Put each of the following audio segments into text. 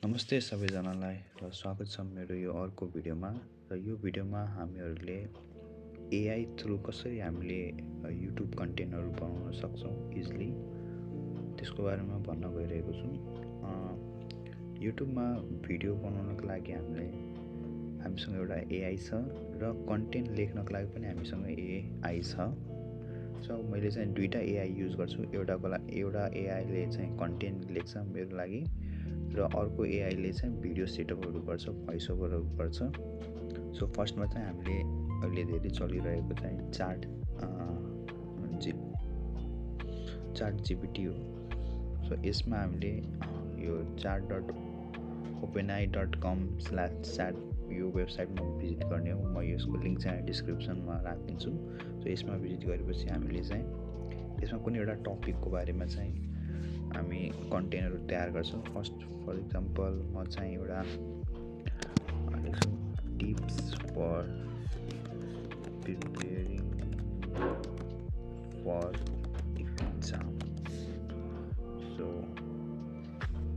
नमस्ते सबैजनालाई र स्वागत छ मेरो यो अर्को भिडियोमा। र यो भिडियोमा हामीहरूले एआई थ्रु कसरी हामीले युट्युब कन्टेन्टहरू बनाउन सक्छौँ इजिली, त्यसको बारेमा भन्न गइरहेको छु। युट्युबमा भिडियो बनाउनको लागि हामीसँग एउटा एआई छ र कन्टेन्ट लेख्नको लागि पनि हामीसँग एआई छ। सो मैले चाहिँ दुईटा एआई युज गर्छु। एउटा एआईले चाहिँ कन्टेन्ट लेख्छ मेरो लागि र अर्को एआईले चाहिँ भिडियो सेटअपहरू गर्छ, भोइस ओभरहरू गर्छ। सो फर्स्टमा चाहिँ हामीले अहिले धेरै चलिरहेको चाहिँ चार्ट जिपिटी हो। सो यसमा हामीले यो chat.openai.com/chat यो वेबसाइटमा भिजिट गर्ने हो। म यसको लिङ्क चाहिँ डिस्क्रिप्सनमा राखिदिन्छु। सो यसमा भिजिट गरेपछि हामीले चाहिँ यसमा कुनै एउटा टपिकको बारेमा चाहिँ हामी कन्टेन्टहरू तयार गर्छौँ। फर इक्जाम्पल म चाहिँ एउटा tips for preparing for exam. So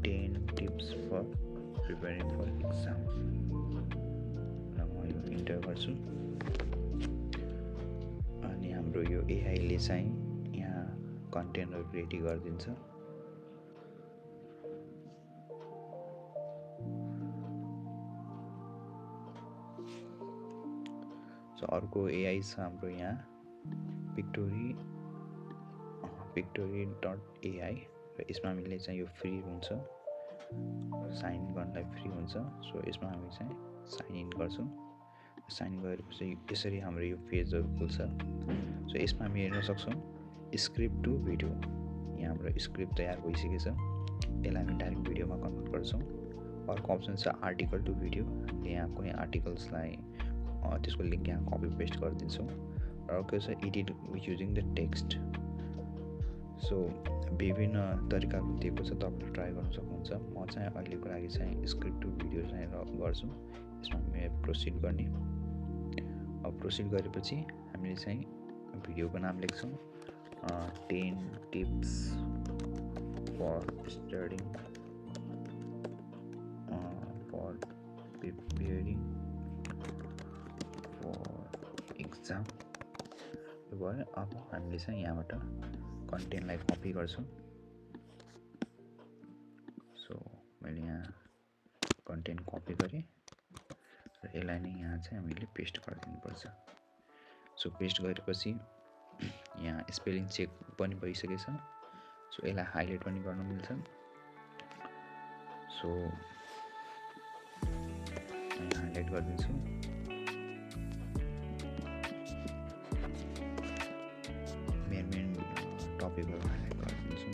10 tips for preparing for exam र म यो इन्टर गर्छु। अनि हाम्रो यो एआईले चाहिँ यहाँ कन्टेन्टहरू रेडी गरिदिन्छ। अर्को एआई छ हाम्रो यहाँ pictory.ai र यसमा हामीले चाहिँ यो फ्री हुन्छ, साइन गर्नलाई फ्री हुन्छ। सो यसमा हामी चाहिँ साइन इन गर्छौँ। साइन गरेपछि यसरी हाम्रो यो पेजहरू खुल्छ। सो यसमा हामी हेर्न सक्छौँ स्क्रिप्ट टु भिडियो। यहाँ हाम्रो स्क्रिप्ट तयार भइसकेको छ। यसलाई हामी डाइरेक्ट भिडियोमा कन्भर्ट गर्छौँ। अर्को अप्सन छ आर्टिकल टु भिडियो। हामीले यहाँ कुनै आर्टिकल्सलाई त्यसको लिङ्क यहाँ कपी पेस्ट गरिदिन्छौँ। र अर्को छ edit using the text. So विभिन्न तरिकाको दिएको छ, तपाईँले ट्राई गर्न सक्नुहुन्छ। म चाहिँ अहिलेको लागि चाहिँ स्क्रिप्ट टु भिडियो चाहिँ गर्छु। यसमा हामी प्रोसिड गर्ने। अब प्रोसिड गरेपछि हामीले चाहिँ भिडियोको नाम लेख्छौँ 10 tips for studying for preparing exam भयो। अब हामीले चाहिँ यहाँबाट कन्टेन्टलाई कपी गर्छौँ। सो मैले यहाँ कन्टेन्ट कपी गरेँ र यसलाई नै यहाँ चाहिँ हामीले पेस्ट गरिदिनुपर्छ। सो पेस्ट गरेपछि यहाँ स्पेलिङ चेक पनि भइसकेको छ। सो यसलाई हाइलाइट पनि गर्न मिल्छ। सो हाइलाइट गरिदिन्छु। मेन टपिकहरू हाइलाइट गरिदिन्छु म।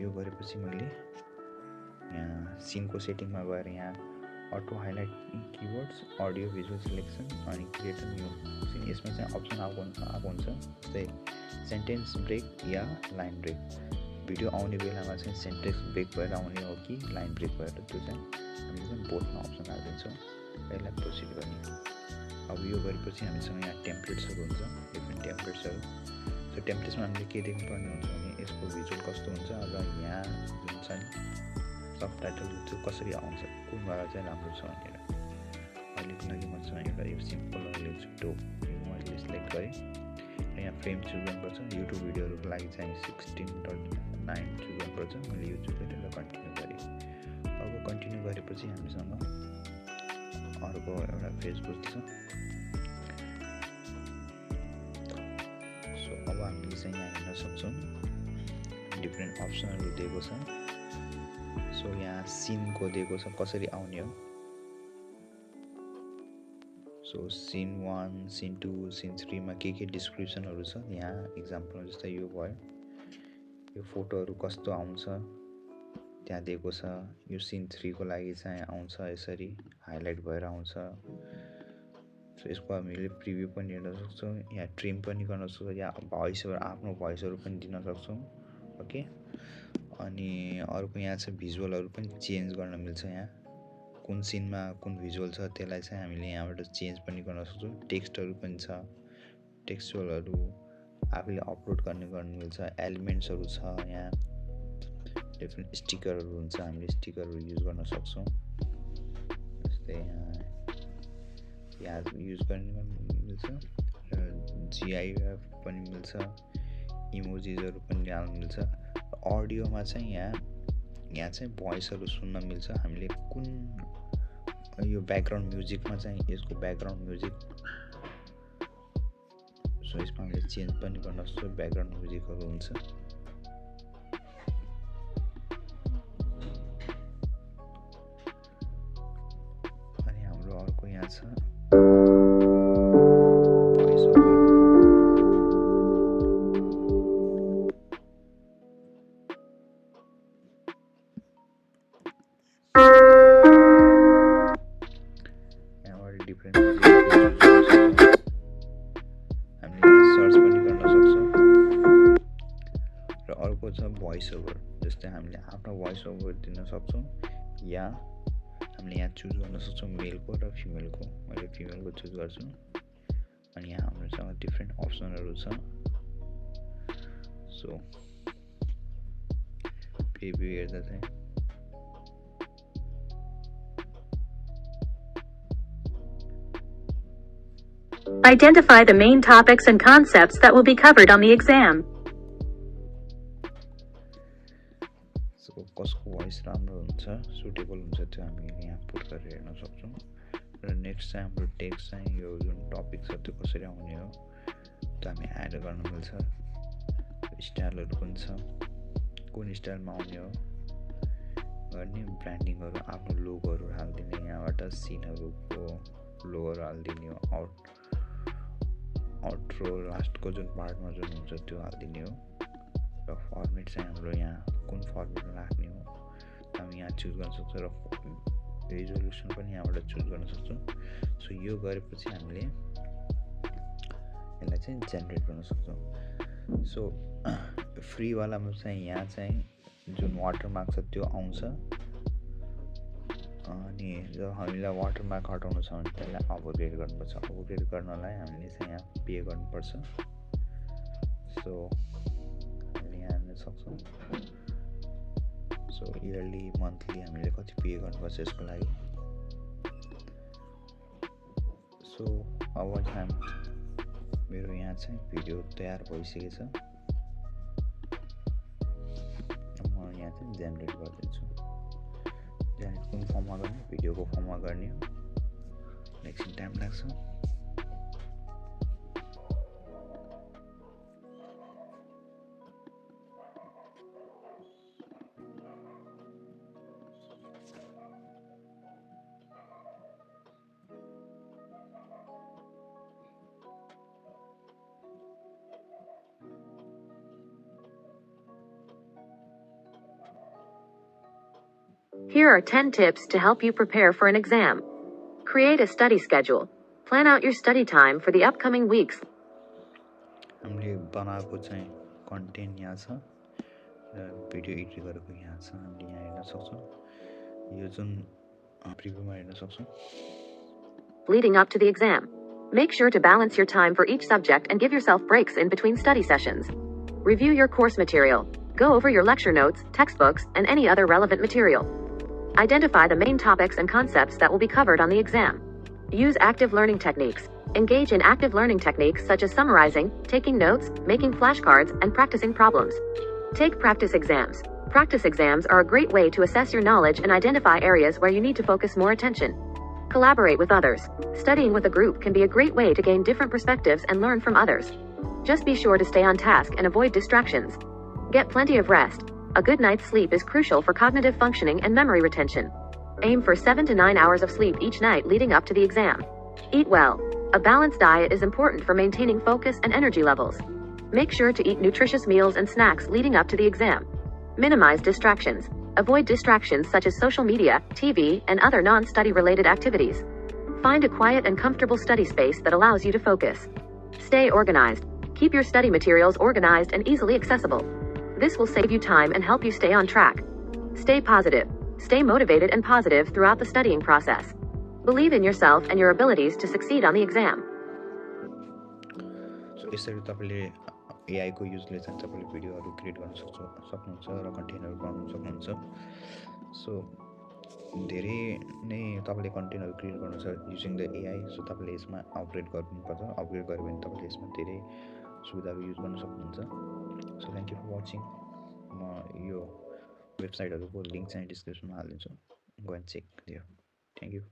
यो गरेपछि मैले यहाँ सिनको सेटिङमा गएर यहाँ auto highlight keywords, audio visual selection अनि क्रिएट न्यू सिन, यसमा चाहिँ अप्सन आएको हुन्छ। जस्तै सेन्टेन्स ब्रेक या लाइन ब्रेक। भिडियो आउने बेलामा चाहिँ सेन्टेन्स ब्रेक भएर आउने हो कि लाइन ब्रेक भएर, त्यो चाहिँ हामीले चाहिँ बोथमा अप्सन हालिदिन्छौँ। यसलाई प्रोसिड गर्ने। अब यो गरेपछि हामीसँग यहाँ टेम्प्लेट्सहरू हुन्छ, डिफ्रेन्ट टेम्प्लेट्सहरू। सो टेम्प्लेट्समा हामीले के देख्नुपर्ने हुन्छ भने यसको भिजुअल कस्तो हुन्छ र यहाँ जुन चाहिँ सब टाइटल त्यो कसरी आउँछ, कुनबाट चाहिँ राम्रो छ भनेर। अहिलेको लागि मसँग एउटा यो सिम्पल छिटो मैले सिलेक्ट गरेँ र यहाँ फ्रेम चुज गर्नुपर्छ। युट्युब भिडियोहरूको लागि चाहिँ 16:9 चुज गर्नुपर्छ। मैले यो चुज गरेर कन्टिन्यू गरेँ। अब कन्टिन्यू गरेपछि हामीसँग अर्को एउटा फेसबुक छ। सो अब हामीले चाहिँ यहाँ हेर्न सक्छौँ डिफ्रेन्ट अप्सनहरू दिएको छ। सो यहाँ सिनको दिएको छ कसरी आउने हो। सो सिन 1, सिन 2, सिन 3 मा के डिस्क्रिप्सनहरू छ। यहाँ इक्जाम्पल जस्तै यो भयो, यो फोटोहरू कस्तो आउँछ त्यहाँ दिएको छ। यो सिन 3 को लागि चाहिँ आउँछ यसरी हाइलाइट भएर आउँछ। सो यसको हामीले प्रिभ्यू पनि हेर्न सक्छौँ, यहाँ ट्रिम पनि गर्न सक्छौँ, या भोइसओभर आफ्नो भोइसहरू पनि दिन सक्छौँ। ओके, अनि अर्को यहाँ छ भिजुअलहरू पनि चेन्ज गर्न मिल्छ। यहाँ कुन सिनमा कुन भिजुअल छ त्यसलाई चाहिँ हामीले यहाँबाट चेन्ज पनि गर्न सक्छौँ। टेक्स्टहरू पनि छ, टेक्स्चुअलहरू आफूले अपलोड गर्न मिल्छ। एलिमेन्ट्सहरू छ, यहाँ डिफ्रेन्ट स्टिकरहरू हुन्छ, हामीले स्टिकरहरू युज गर्न सक्छौँ। जस्तै यहाँ युज गर्न मिल्छ, जिआइएफ पनि मिल्छ, इमोजिजहरू पनि हाल्न मिल्छ। अडियोमा चाहिँ यहाँ चाहिँ भोइसहरू सुन्न मिल्छ। हामीले कुन यो ब्याकग्राउन्ड म्युजिकमा चाहिँ यसको ब्याकग्राउन्ड म्युजिक, सो यसमा हामीले चेन्ज पनि गर्न सक्छौँ। ब्याकग्राउन्ड म्युजिकहरू हुन्छ। अनि हाम्रो अर्को यहाँ छ भोइसओभर। जस्तै हामीले आफ्नो भोइसओभर दिन सक्छौँ, या हामीले यहाँ चुज गर्न सक्छौँ मेलको र फिमेलको। मैले फिमेलको चुज गर्छु। अनि यहाँ हाम्रोसँग डिफ्रेन्ट अप्सनहरू छ। सो प्रिभ्यू हेर्दा चाहिँ Identify the main topics and concepts that will be covered on the exam. कसको भोइस राम्रो हुन्छ, सुटेबल हुन्छ, त्यो हामीले यहाँ पुट गरेर हेर्न सक्छौँ। र नेक्स्ट चाहिँ हाम्रो टेक्स्ट चाहिँ यो जुन टपिक छ त्यो कसरी आउने हो त्यो हामी एड गर्न मिल्छ। स्टाइलहरू पनि छ, कुन स्टाइलमा आउने हो गर्ने, ब्रान्डिङहरू, आफ्नो लोगोहरू हालिदिने, यहाँबाट सिनहरूको लोगोहरू हालिदिने हो, आउट्रो लास्टको जुन पार्टमा जुन हुन्छ त्यो हालिदिने हो। र फर्मेट चाहिँ हाम्रो यहाँ कुन फर्मेटमा राख्ने हो हामी यहाँ चुज गर्न सक्छौँ। र रेजोल्युसन पनि यहाँबाट चुज गर्न सक्छौँ। सो यो गरेपछि हामीले यसलाई चाहिँ जेनेरेट गर्न सक्छौँ। सो फ्रीवालामा चाहिँ यहाँ चाहिँ जुन वाटरमार्क छ त्यो आउँछ। अनि जब हामीलाई वाटरमार्क हटाउनु छ भने त्यसलाई अपग्रेड गर्नुपर्छ। अपग्रेड गर्नलाई हामीले चाहिँ यहाँ पे गर्नुपर्छ। सो हामीले यहाँ हेर्न सक्छौँ। सो इयरली मन्थली हामीले कति पे गर्नुपर्छ यसको लागि। सो अब चाहिँ मेरो यहाँ चाहिँ भिडियो तयार भइसकेको छ। म यहाँ चाहिँ जेनेरेट गरिदिन्छु। जेनेरेट कुन फर्ममा गर्ने, भिडियोको फर्ममा गर्ने हो। एकछिन टाइम लाग्छ। Here are 10 tips to help you prepare for an exam. Create a study schedule. Plan out your study time for the upcoming weeks. हामीले बनाएको चाहिँ कन्टेन्ट यहाँ छ र भिडियो एडिट गरेको यहाँ छ। हामीले यहाँ हेर्न सक्छौँ। यो जुन प्रिभ्यूमा हेर्न सक्छौँ। Leading up to the exam. Make sure to balance your time for each subject and give yourself breaks in between study sessions. Review your course material. Go over your lecture notes, textbooks, and any other relevant material. Identify the main topics and concepts that will be covered on the exam. Use active learning techniques. Engage in active learning techniques such as summarizing, taking notes, making flashcards, and practicing problems. Take practice exams. Practice exams are a great way to assess your knowledge and identify areas where you need to focus more attention. Collaborate with others. Studying with a group can be a great way to gain different perspectives and learn from others. Just be sure to stay on task and avoid distractions. Get plenty of rest. A good night's sleep is crucial for cognitive functioning and memory retention. Aim for 7 to 9 hours of sleep each night leading up to the exam. Eat well. A balanced diet is important for maintaining focus and energy levels. Make sure to eat nutritious meals and snacks leading up to the exam. Minimize distractions. Avoid distractions such as social media, TV, and other non-study related activities. Find a quiet and comfortable study space that allows you to focus. Stay organized. Keep your study materials organized and easily accessible. This will save you time and help you stay on track. Stay positive. Stay motivated and positive throughout the studying process. Believe in yourself and your abilities to succeed on the exam. So यसरी तपाईँले एआईको युजले चाहिँ तपाईँले भिडियोहरू create गर्न सक्नुहुन्छ र कन्टेन्टहरू बनाउन सक्नुहुन्छ। सो धेरै नै तपाईँले कन्टेन्टहरू क्रिएट गर्नु छ युजिङ द एआई। सो तपाईँले यसमा अपग्रेड गर्नुपर्छ। अपग्रेड गर्यो भने तपाईँले यसमा धेरै सुविधाहरू युज गर्न सक्नुहुन्छ। So thank you for watching. म यो वेबसाइटहरूको लिङ्क चाहिँ डिस्क्रिप्सनमा हालिदिन्छु, go and check there. Thank you.